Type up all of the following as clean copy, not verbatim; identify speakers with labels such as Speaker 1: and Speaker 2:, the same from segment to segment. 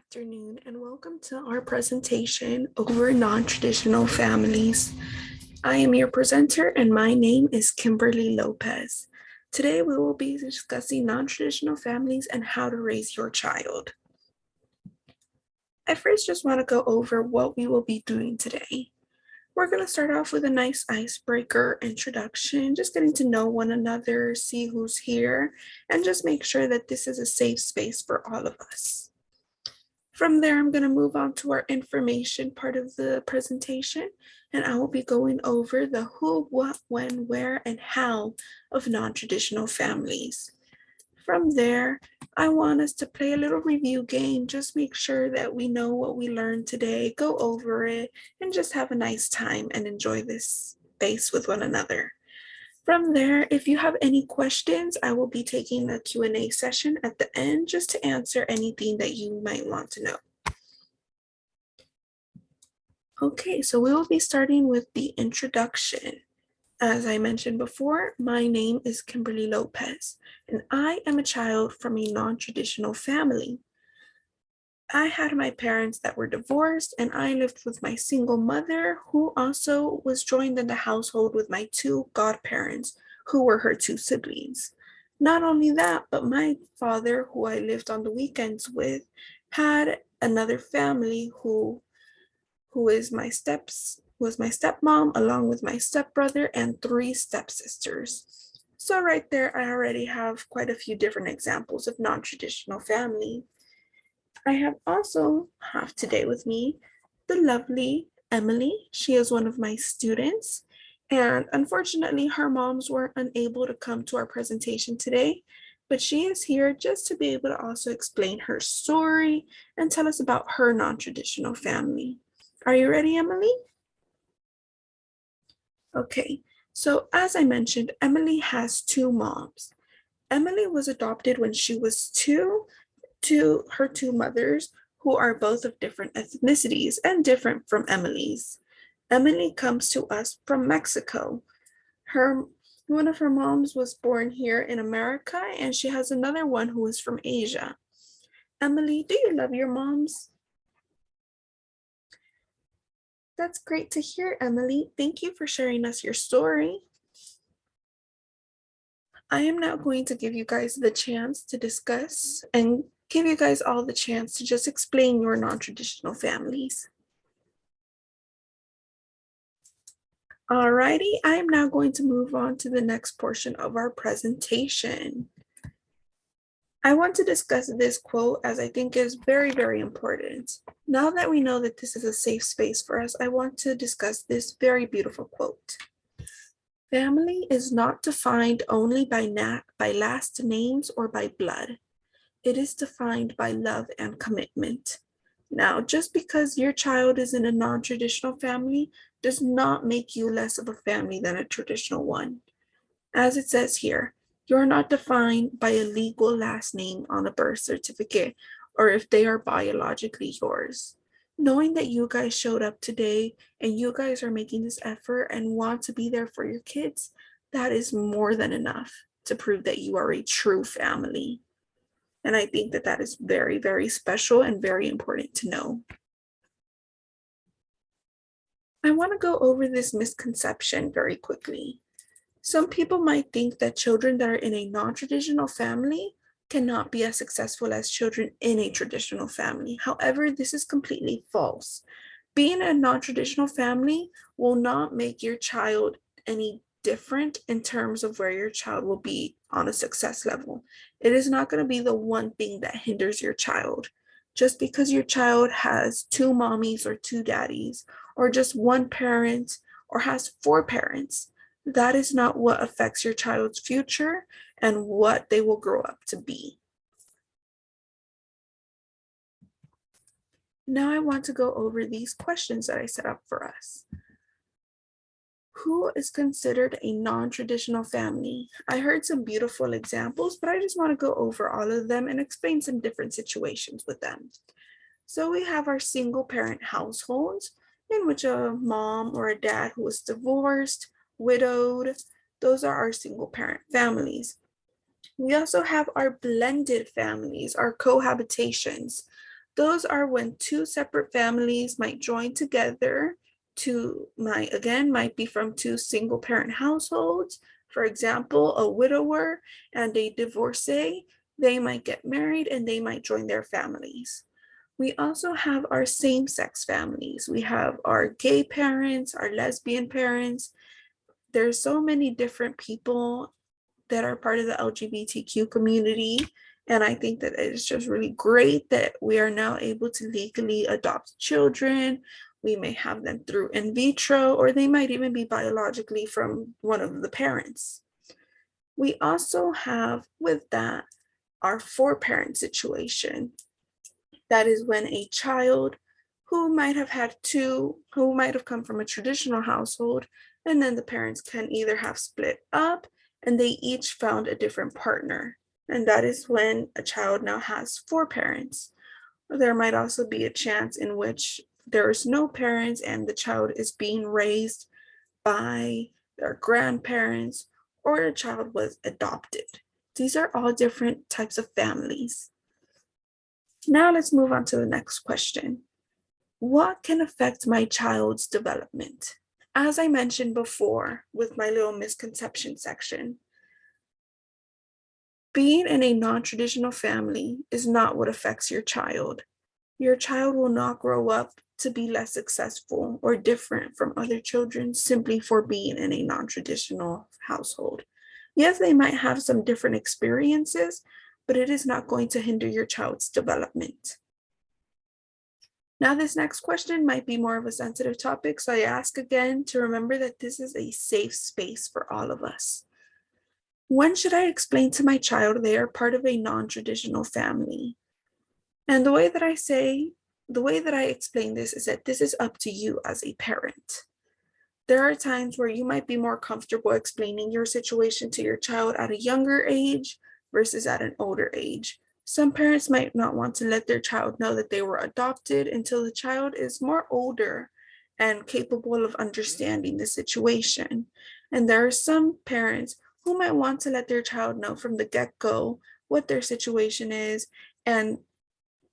Speaker 1: afternoon and welcome to our presentation over non-traditional families. I am your presenter and my name is Kimberly Lopez. Today we will be discussing non-traditional families and how to raise your child. I first just want to go over what we will be doing today. We're going to start off with a nice icebreaker introduction, just getting to know one another, see who's here, and just make sure that this is a safe space for all of us. From there, I'm going to move on to our information part of the presentation, and I will be going over the who, what, when, where, and how of non-traditional families. From there, I want us to play a little review game, just make sure that we know what we learned today, go over it, and just have a nice time and enjoy this space with one another. From there, if you have any questions, I will be taking a Q&A session at the end just to answer anything that you might want to know. Okay, so we will be starting with the introduction. As I mentioned before, my name is Kimberly Lopez, and I am a child from a non-traditional family. I had my parents that were divorced, and I lived with my single mother, who also was joined in the household with my two godparents, who were her two siblings. Not only that, but my father, who I lived on the weekends with, had another family who was my stepmom, along with my stepbrother and three stepsisters. So right there, I already have quite a few different examples of non-traditional family. I have today with me the lovely Emily. She is one of my students, and unfortunately, her moms were unable to come to our presentation today, but she is here just to be able to also explain her story and tell us about her non-traditional family. Are you ready, Emily? Okay, so as I mentioned, Emily has two moms. Emily was adopted when she was two to her two mothers, who are both of different ethnicities and different from Emily's. Emily comes to us from Mexico. One of her moms was born here in America, and she has another one who is from Asia. Emily, do you love your moms? That's great to hear, Emily. Thank you for sharing us your story. I am now going to give you guys the chance to discuss and give you guys all the chance to just explain your non-traditional families. Alrighty, I am now going to move on to the next portion of our presentation. I want to discuss this quote as I think is very, very important. Now that we know that this is a safe space for us, I want to discuss this very beautiful quote. Family is not defined only by last names or by blood. It is defined by love and commitment. Now, just because your child is in a non-traditional family does not make you less of a family than a traditional one. As it says here, you're not defined by a legal last name on a birth certificate or if they are biologically yours. Knowing that you guys showed up today and you guys are making this effort and want to be there for your kids, that is more than enough to prove that you are a true family. And I think that that is very, very special and very important to know. I want to go over this misconception very quickly. Some people might think that children that are in a non-traditional family cannot be as successful as children in a traditional family. However, this is completely false. Being a non-traditional family will not make your child any different in terms of where your child will be on a success level. It is not going to be the one thing that hinders your child. Just because your child has two mommies or two daddies, or just one parent, or has four parents, that is not what affects your child's future and what they will grow up to be. Now I want to go over these questions that I set up for us. Who is considered a non-traditional family? I heard some beautiful examples, but I just want to go over all of them and explain some different situations with them. So we have our single parent households in which a mom or a dad who is divorced, widowed, those are our single parent families. We also have our blended families, our cohabitations. Those are when two separate families might join together might be from two single parent households. For example, a widower and a divorcee, they might get married and they might join their families. We also have our same-sex families. We have our gay parents, our lesbian parents. There's so many different people that are part of the LGBTQ community. And I think that it's just really great that we are now able to legally adopt children. We may have them through in vitro, or they might even be biologically from one of the parents. We also have with that our four-parent situation. That is when a child who might have come from a traditional household, and then the parents can either have split up and they each found a different partner. And that is when a child now has four parents. There might also be a chance in which there's no parents and the child is being raised by their grandparents, or a child was adopted. These are all different types of families. Now let's move on to the next question. What can affect my child's development? As I mentioned before with my little misconception section, being in a non-traditional family is not what affects your child. Your child will not grow up to be less successful or different from other children simply for being in a non-traditional household. Yes, they might have some different experiences, but it is not going to hinder your child's development. Now, this next question might be more of a sensitive topic, so I ask again to remember that this is a safe space for all of us. When should I explain to my child they are part of a non-traditional family? And the way that I explain this is that this is up to you as a parent. There are times where you might be more comfortable explaining your situation to your child at a younger age versus at an older age. Some parents might not want to let their child know that they were adopted until the child is more older and capable of understanding the situation. And there are some parents who might want to let their child know from the get-go what their situation is and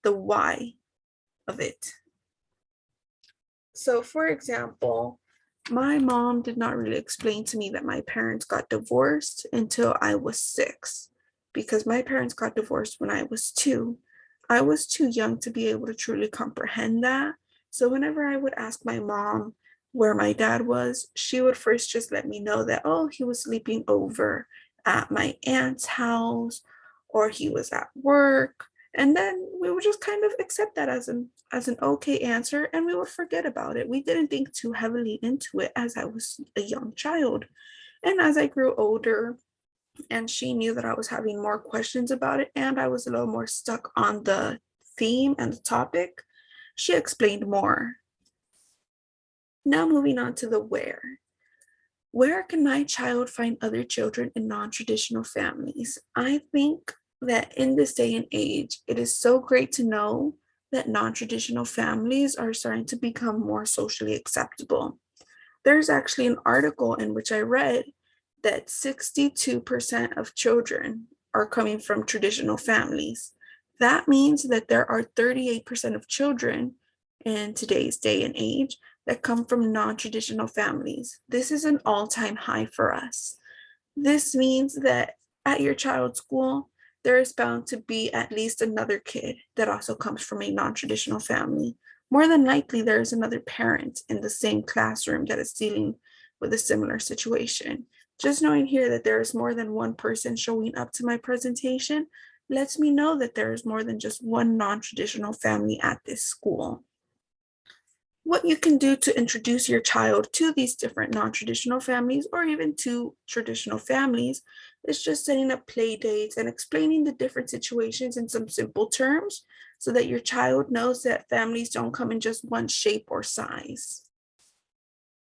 Speaker 1: the why of it. So, for example, my mom did not really explain to me that my parents got divorced until I was 6, because my parents got divorced when I was 2. I was too young to be able to truly comprehend that. So whenever I would ask my mom where my dad was, she would first just let me know that, oh, he was sleeping over at my aunt's house, or he was at work. And then we would just kind of accept that as an okay answer, and we would forget about it. We didn't think too heavily into it as I was a young child. And as I grew older, and she knew that I was having more questions about it, and I was a little more stuck on the theme and the topic, she explained more. Now moving on to the where. Where can my child find other children in non-traditional families? I think that in this day and age, it is so great to know that non-traditional families are starting to become more socially acceptable. There's actually an article in which I read that 62% of children are coming from traditional families. That means that there are 38% of children in today's day and age that come from non-traditional families. This is an all-time high for us. This means that at your child's school, there is bound to be at least another kid that also comes from a non-traditional family. More than likely, there is another parent in the same classroom that is dealing with a similar situation. Just knowing here that there is more than one person showing up to my presentation lets me know that there is more than just one non-traditional family at this school. What you can do to introduce your child to these different non-traditional families, or even to traditional families, is just setting up play dates and explaining the different situations in some simple terms so that your child knows that families don't come in just one shape or size.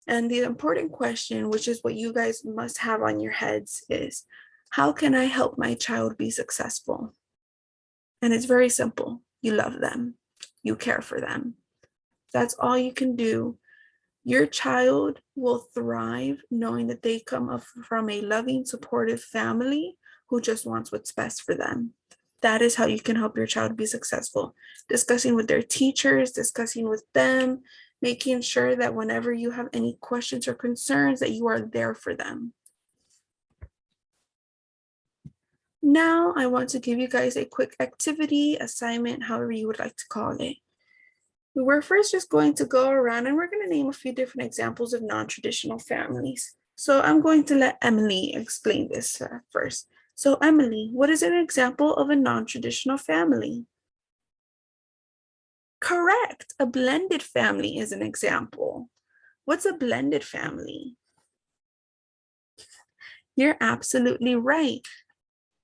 Speaker 1: And the important question, which is what you guys must have on your heads, is how can I help my child be successful? And it's very simple. You love them, you care for them. That's all you can do. Your child will thrive knowing that they come from a loving, supportive family who just wants what's best for them. That is how you can help your child be successful. Discussing with their teachers, discussing with them, making sure that whenever you have any questions or concerns that you are there for them. Now I want to give you guys a quick activity, assignment, however you would like to call it. We're first just going to go around and we're going to name a few different examples of non-traditional families. So I'm going to let Emily explain this first. So Emily, what is an example of a non-traditional family? Correct. A blended family is an example. What's a blended family? You're absolutely right.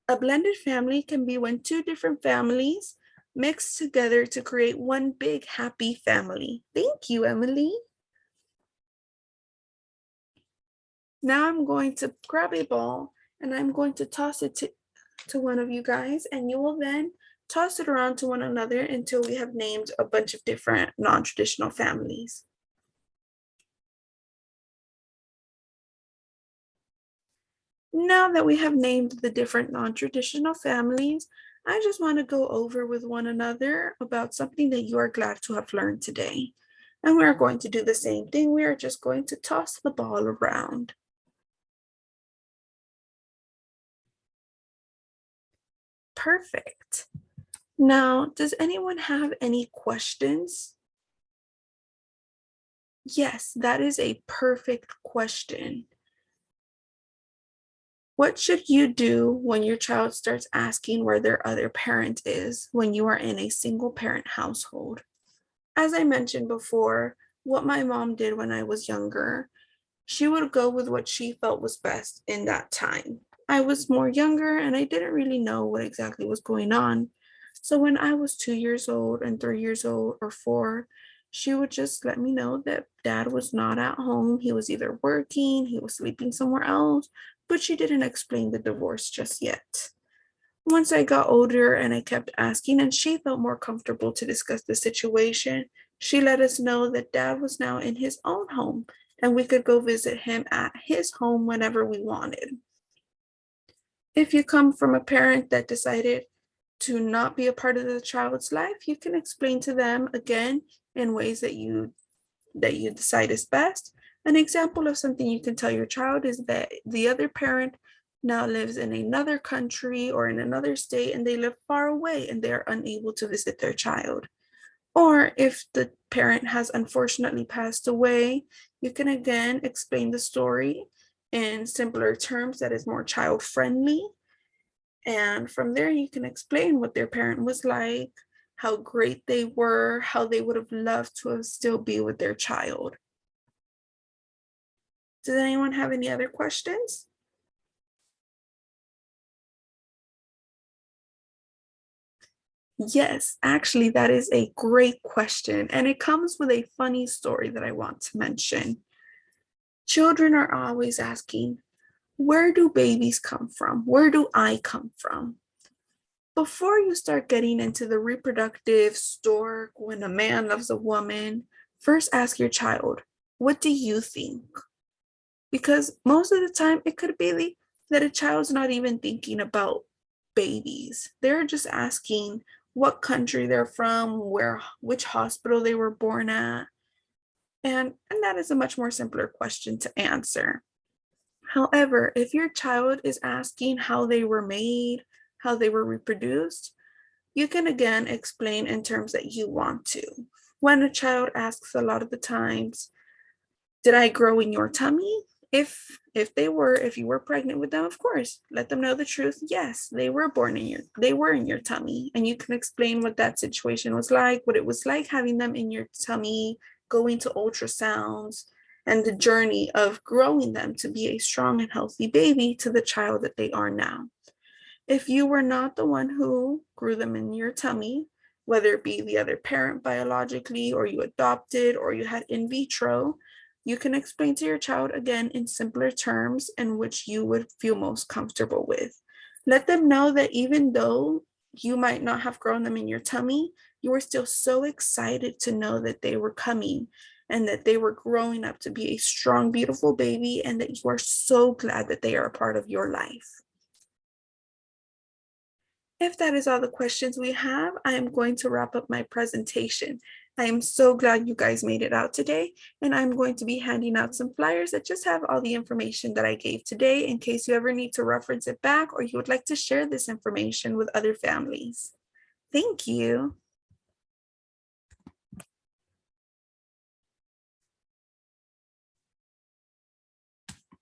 Speaker 1: A blended family can be when two different families mix together to create one big happy family. Thank you, Emily. Now I'm going to grab a ball and I'm going to toss it to one of you guys, and you will then toss it around to one another until we have named a bunch of different non-traditional families. Now that we have named the different non-traditional families, I just want to go over with one another about something that you are glad to have learned today. And we're going to do the same thing. We are just going to toss the ball around. Perfect. Now, does anyone have any questions? Yes, that is a perfect question. What should you do when your child starts asking where their other parent is when you are in a single parent household? As I mentioned before, what my mom did when I was younger, she would go with what she felt was best in that time. I was more younger and I didn't really know what exactly was going on. So when I was 2 years old and 3 years old or four, she would just let me know that dad was not at home. He was either working, he was sleeping somewhere else, but she didn't explain the divorce just yet. Once I got older and I kept asking, and she felt more comfortable to discuss the situation, she let us know that dad was now in his own home and we could go visit him at his home whenever we wanted. If you come from a parent that decided to not be a part of the child's life, you can explain to them again in ways that you decide is best. An example of something you can tell your child is that the other parent now lives in another country or in another state and they live far away and they are unable to visit their child. Or if the parent has unfortunately passed away, you can again explain the story in simpler terms that is more child friendly. And from there, you can explain what their parent was like, how great they were, how they would have loved to have still be with their child. Does anyone have any other questions? Yes, actually, that is a great question. And it comes with a funny story that I want to mention. Children are always asking, where do babies come from? Where do I come from? Before you start getting into the reproductive stork, when a man loves a woman, first ask your child, what do you think? Because most of the time, it could be that a child's not even thinking about babies. They're just asking what country they're from, which hospital they were born at. And that is a much more simpler question to answer. However, if your child is asking how they were made, how they were reproduced, you can again explain in terms that you want to. When a child asks a lot of the times, did I grow in your tummy? If you were pregnant with them, of course, let them know the truth. Yes, they were in your tummy, and you can explain what that situation was like, what it was like having them in your tummy, going to ultrasounds, and the journey of growing them to be a strong and healthy baby to the child that they are now. If you were not the one who grew them in your tummy, whether it be the other parent biologically, or you adopted, or you had in vitro, you can explain to your child again in simpler terms in which you would feel most comfortable with. Let them know that even though you might not have grown them in your tummy, you were still so excited to know that they were coming and that they were growing up to be a strong, beautiful baby, and that you are so glad that they are a part of your life. If that is all the questions we have, I am going to wrap up my presentation. I am so glad you guys made it out today, and I'm going to be handing out some flyers that just have all the information that I gave today in case you ever need to reference it back or you would like to share this information with other families. Thank you.